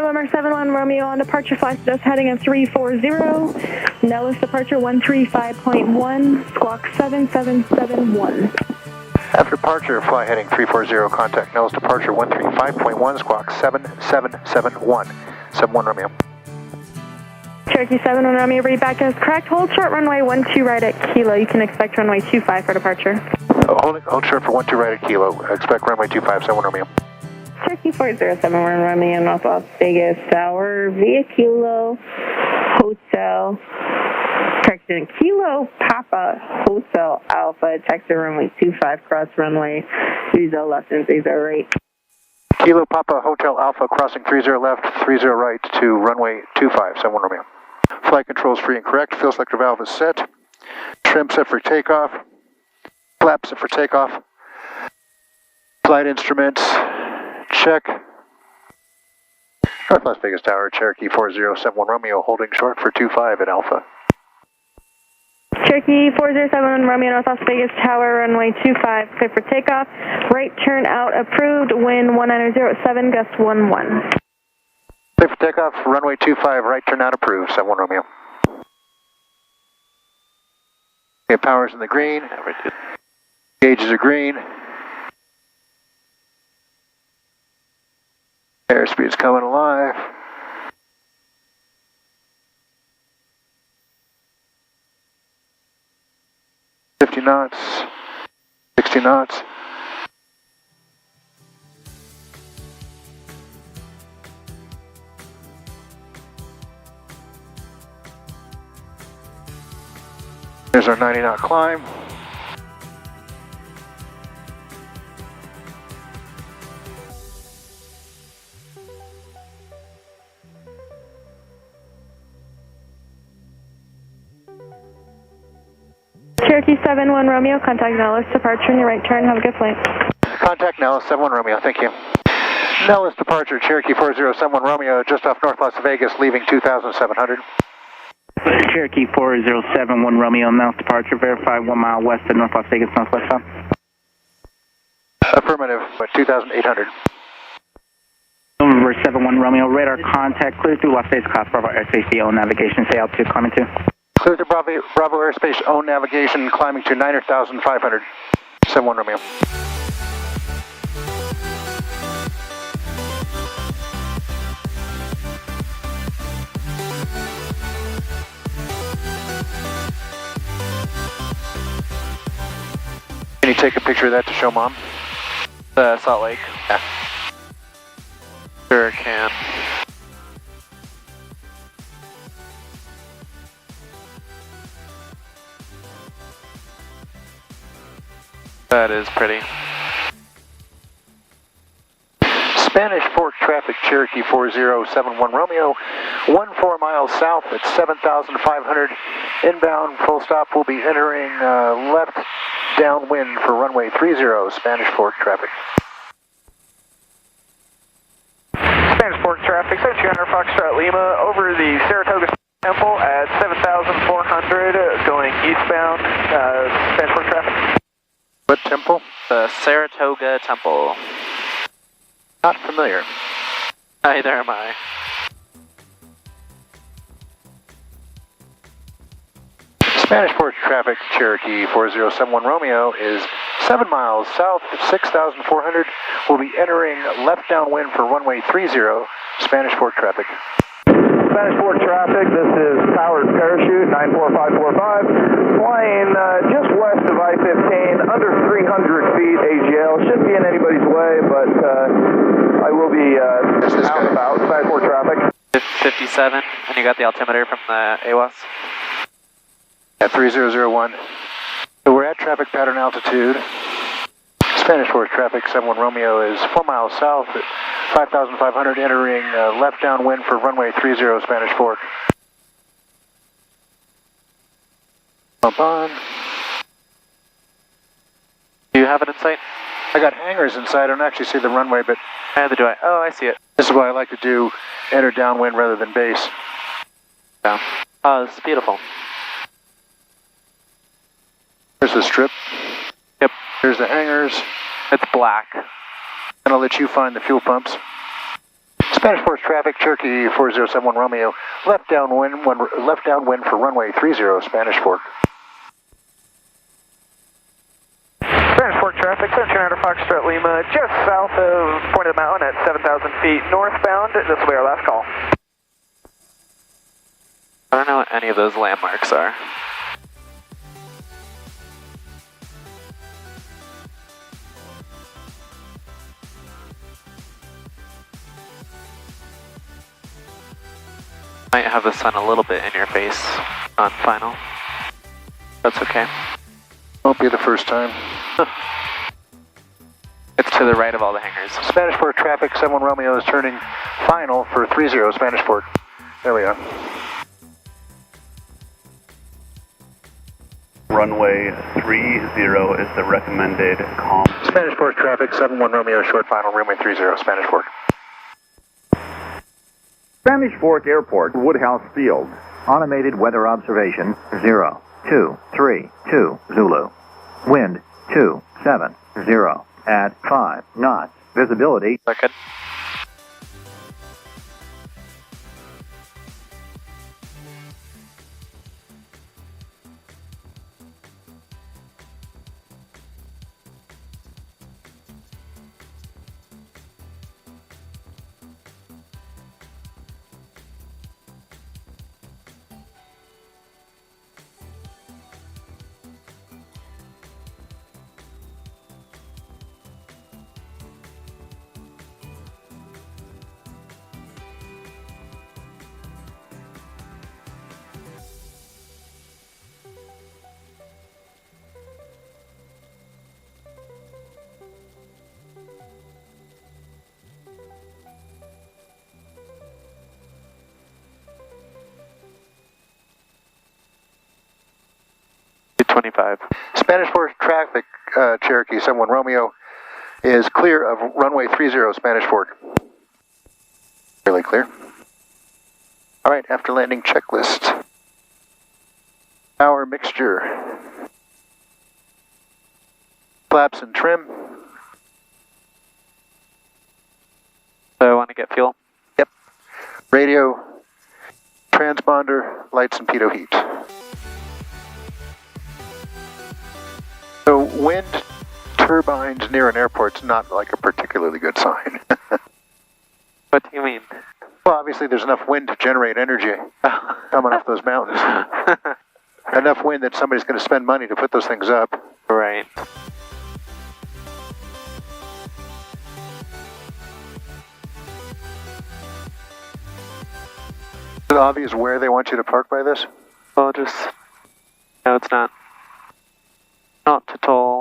November 71 Romeo on departure flight just heading at 340. Nellis departure 135.1, squawk 7771. After departure, fly heading 340, contact Nellis departure 135.1, squawk 7771. 71 Romeo. Cherokee 71 Romeo, read back as correct. Hold short runway 12 right at Kilo. You can expect runway 25 for departure. Hold short for 12 right at Kilo. Expect runway 25, 71 Romeo. Cherokee 4071 Romeo, North Las Vegas Tower, via Kilo Hotel. Correction, Kilo Papa Hotel Alpha, taxi runway 25, cross runway 30 left and 30 right. Kilo Papa Hotel Alpha, crossing 30 left, 30 right to runway 25, 71 Romeo. Flight controls free and correct. Fuel selector valve is set. Trim set for takeoff. Flap set for takeoff. Flight instruments, check. North Las Vegas Tower, Cherokee 4071 Romeo, holding short for 25 at Alpha. Cherokee 4071 Romeo, North Las Vegas Tower, runway 25, clear for takeoff. Right turn out approved, wind 1907, gust 11. Clear for takeoff, runway 25, right turn out approved, 71 Romeo. Okay, power's in the green. Gauges are green. Airspeed's coming alive. knots, 60 knots. There's our 90 knot climb. Cherokee 71 Romeo, contact Nellis, departure on your right turn, have a good flight. Contact Nellis, 71 Romeo, thank you. Nellis departure, Cherokee 4071 Romeo, just off North Las Vegas, leaving 2700. Cherokee 4071 Romeo, Nellis departure, verify 1 mile west of North Las Vegas, northwest south. Affirmative, 2800. November 71 Romeo, radar contact, clear through Las Vegas, class Bravo airspace, own navigation, say altitude, climbing to. Clear to Bravo airspace, own navigation, climbing to 9,500. 71 Romeo. Can you take a picture of that to show Mom? Salt Lake. Yeah. Sure can. That is pretty. Spanish Fork traffic, Cherokee 4071 Romeo, 14 miles south at 7,500. Inbound, full stop, will be entering left downwind for runway 30, Spanish Fork traffic. Spanish Fork traffic, 7200 Foxtrot Lima, over the Saratoga Temple at 7,400, going eastbound, Spanish Fork traffic. What temple? The Saratoga Temple. Not familiar. Neither am I. Spanish Fork traffic, Cherokee 4071 Romeo, is 7 miles south at 6,400. We'll be entering left downwind for runway 30, Spanish Fork traffic. Spanish Fork traffic, this is Powered Parachute 94545, flying just west of I-15, under 300 feet AGL. Shouldn't be in anybody's way, but I will be out and about. Spanish Fork traffic. 57, and you got the altimeter from the AWAS? At 3001. So we're at traffic pattern altitude. Spanish Fork traffic, 71 Romeo, is 4 miles south at 5,500, entering left downwind for runway 30, Spanish Fork. Bump on. Do you have it in sight? I got hangars inside. I don't actually see the runway, but Neither do I. Oh, I see it. this is what I like to do, enter downwind rather than base. Down. Oh, this is beautiful. There's the strip. Yep. There's the hangars. It's black. And I'll let you find the fuel pumps. Spanish Force traffic, Cherokee 4071 Romeo, left downwind for runway 30, Spanish Fork. Spanish Fork traffic, 1700 Foxtrot Lima, just south of Point of the Mountain at 7,000 feet northbound. This will be our last call. I don't know what any of those landmarks are. Might have the sun a little bit in your face on final. That's okay. Won't be the first time. It's to the right of all the hangars. Spanish Fork traffic, 71 Romeo is turning final for 30, Spanish Fork. There we are. Runway 30 is the recommended calm. Spanish Fork traffic, 71 Romeo, short final, runway 30, Spanish Fork. Spanish Fork Airport, Woodhouse Field. Automated weather observation 0232 Zulu. Wind 270 at 5 knots. Visibility. Second. Spanish Fork traffic, Cherokee 71 Romeo is clear of runway 30, Spanish Fork. Really clear. All right, after landing checklist. Power mixture. Flaps and trim. So I want to get fuel. Yep. Radio, transponder, lights and pitot heat. So wind turbines near an airport's not like a particularly good sign. What do you mean? Well, obviously there's enough wind to generate energy coming off those mountains. Enough wind that somebody's going to spend money to put those things up. Right. Is it obvious where they want you to park by this? Well, just... No, it's not. Not at all.